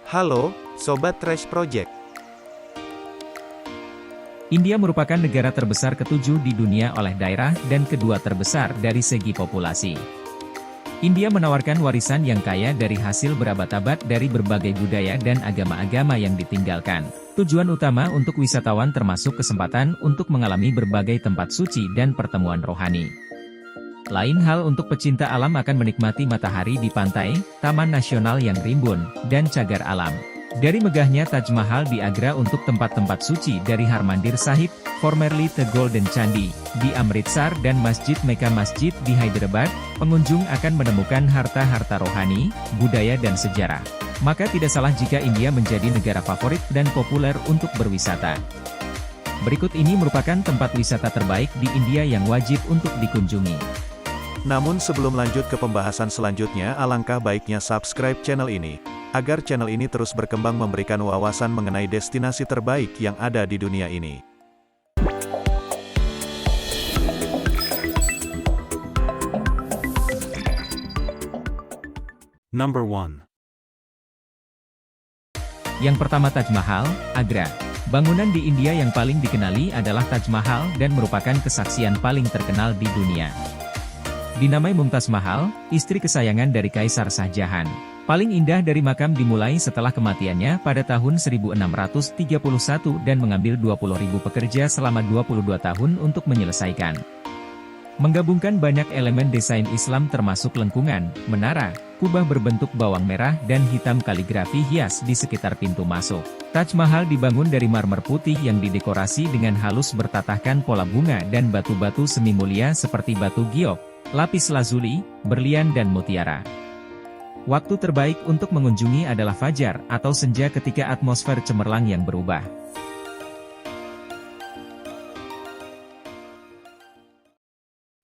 Halo, Sobat Trash Project. India merupakan negara terbesar ketujuh di dunia oleh daerah dan kedua terbesar dari segi populasi. India menawarkan warisan yang kaya dari hasil berabad-abad dari berbagai budaya dan agama-agama yang ditinggalkan. Tujuan utama untuk wisatawan termasuk kesempatan untuk mengalami berbagai tempat suci dan pertemuan rohani. Lain hal untuk pecinta alam akan menikmati matahari di pantai, taman nasional yang rimbun, dan cagar alam. Dari megahnya Taj Mahal di Agra untuk tempat-tempat suci dari Harmandir Sahib, formerly The Golden Candi, di Amritsar dan Masjid Mecca Masjid di Hyderabad, pengunjung akan menemukan harta-harta rohani, budaya dan sejarah. Maka tidak salah jika India menjadi negara favorit dan populer untuk berwisata. Berikut ini merupakan tempat wisata terbaik di India yang wajib untuk dikunjungi. Namun sebelum lanjut ke pembahasan selanjutnya, alangkah baiknya subscribe channel ini, agar channel ini terus berkembang memberikan wawasan mengenai destinasi terbaik yang ada di dunia ini. Number 1. Yang pertama Taj Mahal, Agra. Bangunan di India yang paling dikenali adalah Taj Mahal dan merupakan kesaksian paling terkenal di dunia. Dinamai Mumtaz Mahal, istri kesayangan dari Kaisar Shah Jahan. Paling indah dari makam dimulai setelah kematiannya pada tahun 1631 dan mengambil 20.000 pekerja selama 22 tahun untuk menyelesaikan. Menggabungkan banyak elemen desain Islam termasuk lengkungan, menara, kubah berbentuk bawang merah dan hitam kaligrafi hias di sekitar pintu masuk. Taj Mahal dibangun dari marmer putih yang didekorasi dengan halus bertatahkan pola bunga dan batu-batu semi mulia seperti batu giok, lapis lazuli, berlian dan mutiara. Waktu terbaik untuk mengunjungi adalah fajar atau senja ketika atmosfer cemerlang yang berubah.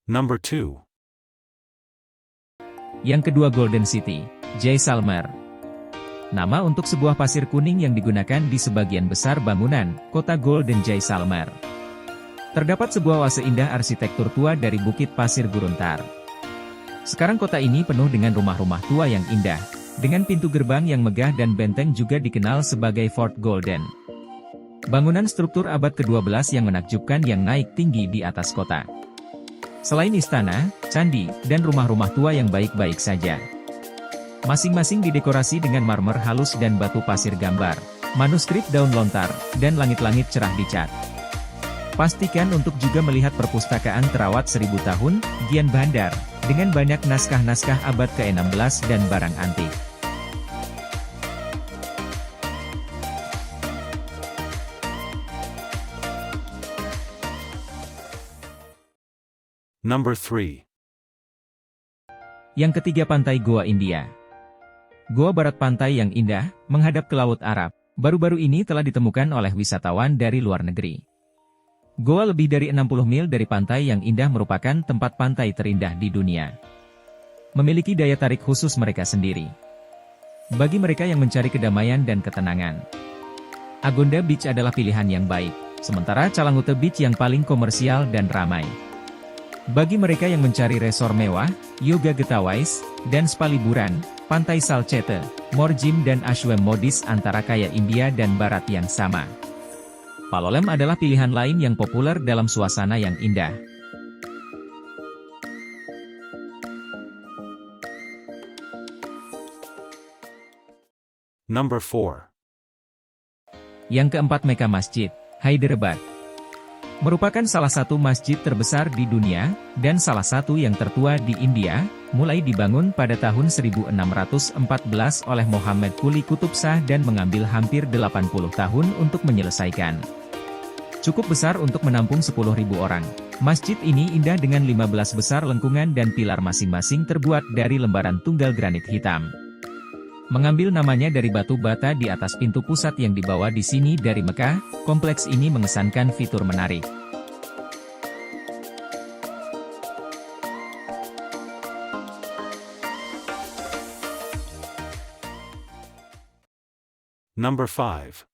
Number 2. Yang kedua Golden City, Jaisalmer. Nama untuk sebuah pasir kuning yang digunakan di sebagian besar bangunan, kota Golden Jaisalmer. Terdapat sebuah oase indah arsitektur tua dari Bukit Pasir Guruntar. Sekarang kota ini penuh dengan rumah-rumah tua yang indah, dengan pintu gerbang yang megah dan benteng juga dikenal sebagai Fort Golden. Bangunan struktur abad ke-12 yang menakjubkan yang naik tinggi di atas kota. Selain istana, candi, dan rumah-rumah tua yang baik-baik saja. Masing-masing didekorasi dengan marmer halus dan batu pasir gambar, manuskrip daun lontar, dan langit-langit cerah dicat. Pastikan untuk juga melihat perpustakaan terawat 1000 tahun, Gian Bandar, dengan banyak naskah-naskah abad ke-16 dan barang antik. Number 3. Yang ketiga Pantai Goa India. Goa barat pantai yang indah, menghadap ke Laut Arab, baru-baru ini telah ditemukan oleh wisatawan dari luar negeri. Goa lebih dari 60 mil dari pantai yang indah merupakan tempat pantai terindah di dunia. Memiliki daya tarik khusus mereka sendiri. Bagi mereka yang mencari kedamaian dan ketenangan, Agonda Beach adalah pilihan yang baik, sementara Calangute Beach yang paling komersial dan ramai. Bagi mereka yang mencari resor mewah, yoga getawais, dan spa liburan, Pantai Salcete, Morjim dan Ashwem Modis antara kaya India dan Barat yang sama. Palolem adalah pilihan lain yang populer dalam suasana yang indah. Number 4. Yang keempat Mecca Masjid, Hyderabad. Merupakan salah satu masjid terbesar di dunia, dan salah satu yang tertua di India, mulai dibangun pada tahun 1614 oleh Muhammad Quli Qutub Shah dan mengambil hampir 80 tahun untuk menyelesaikan. Cukup besar untuk menampung 10.000 orang. Masjid ini indah dengan 15 besar lengkungan dan pilar masing-masing terbuat dari lembaran tunggal granit hitam. Mengambil namanya dari batu bata di atas pintu pusat yang dibawa di sini dari Mekah, kompleks ini mengesankan fitur menarik. Number 5.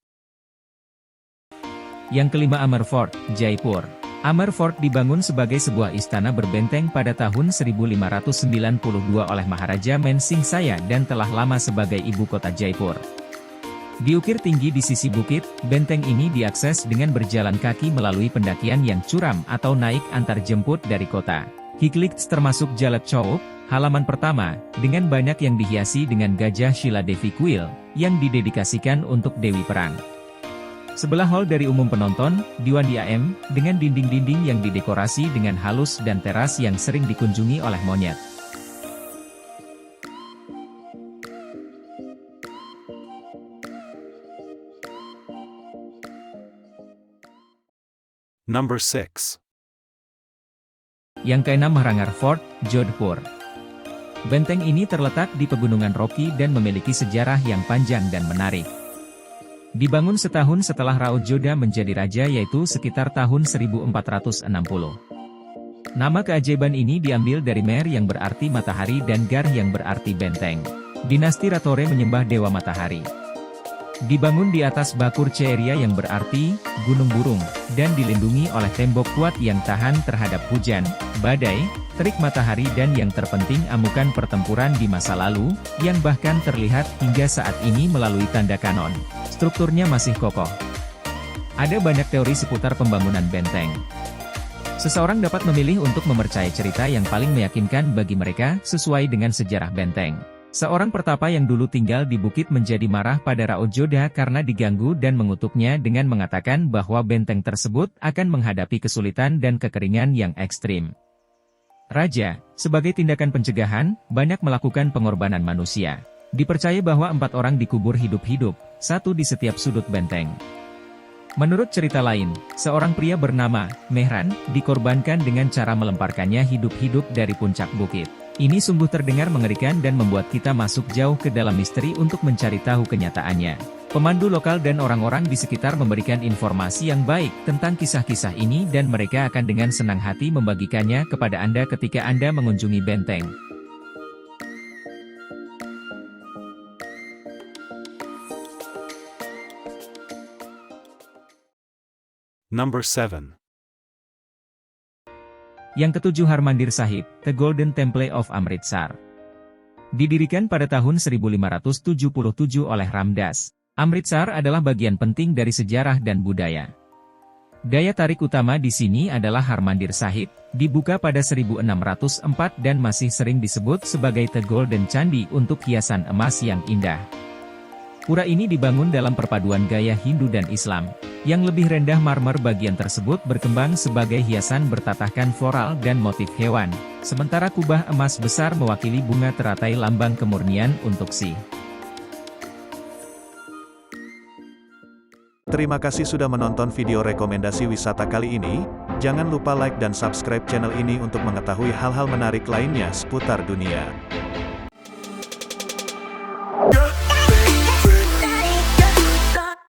Yang kelima Amer Fort, Jaipur. Amer Fort dibangun sebagai sebuah istana berbenteng pada tahun 1592 oleh Maharaja Man Singh Saya dan telah lama sebagai ibu kota Jaipur. Diukir tinggi di sisi bukit, benteng ini diakses dengan berjalan kaki melalui pendakian yang curam atau naik antar jemput dari kota. Hiklix termasuk Jalet Chowk, halaman pertama, dengan banyak yang dihiasi dengan gajah Shila Devi Kuil, yang didedikasikan untuk Dewi Perang. Sebelah hall dari umum penonton, Diwan Diam, dengan dinding-dinding yang didekorasi dengan halus dan teras yang sering dikunjungi oleh monyet. Number 6. Yang keenam Mahrangar Fort, Jodhpur. Benteng ini terletak di Pegunungan Rocky dan memiliki sejarah yang panjang dan menarik. Dibangun setahun setelah Raut Joda menjadi raja yaitu sekitar tahun 1460. Nama keajaiban ini diambil dari Mer yang berarti matahari dan Gar yang berarti benteng. Dinasti Ratore menyembah Dewa Matahari. Dibangun di atas Bakur Ceria yang berarti gunung burung, dan dilindungi oleh tembok kuat yang tahan terhadap hujan, badai, terik matahari dan yang terpenting amukan pertempuran di masa lalu, yang bahkan terlihat hingga saat ini melalui tanda kanon. Strukturnya masih kokoh. Ada banyak teori seputar pembangunan benteng. Seseorang dapat memilih untuk mempercayai cerita yang paling meyakinkan bagi mereka sesuai dengan sejarah benteng. Seorang pertapa yang dulu tinggal di bukit menjadi marah pada Raut Joda karena diganggu dan mengutuknya dengan mengatakan bahwa benteng tersebut akan menghadapi kesulitan dan kekeringan yang ekstrim. Raja, sebagai tindakan pencegahan, banyak melakukan pengorbanan manusia. Dipercaya bahwa 4 orang dikubur hidup-hidup, 1 di setiap sudut benteng. Menurut cerita lain, seorang pria bernama Mehran dikorbankan dengan cara melemparkannya hidup-hidup dari puncak bukit. Ini sungguh terdengar mengerikan dan membuat kita masuk jauh ke dalam misteri untuk mencari tahu kenyataannya. Pemandu lokal dan orang-orang di sekitar memberikan informasi yang baik tentang kisah-kisah ini dan mereka akan dengan senang hati membagikannya kepada Anda ketika Anda mengunjungi benteng. Number 7. Yang ketujuh Harmandir Sahib, The Golden Temple of Amritsar. Didirikan pada tahun 1577 oleh Ramdas, Amritsar adalah bagian penting dari sejarah dan budaya. Daya tarik utama di sini adalah Harmandir Sahib, dibuka pada 1604 dan masih sering disebut sebagai The Golden Candi untuk hiasan emas yang indah. Pura ini dibangun dalam perpaduan gaya Hindu dan Islam. Yang lebih rendah marmer bagian tersebut berkembang sebagai hiasan bertatahkan floral dan motif hewan, sementara kubah emas besar mewakili bunga teratai lambang kemurnian untuk Sikh. Terima kasih sudah menonton video rekomendasi wisata kali ini. Jangan lupa like dan subscribe channel ini untuk mengetahui hal-hal menarik lainnya seputar dunia.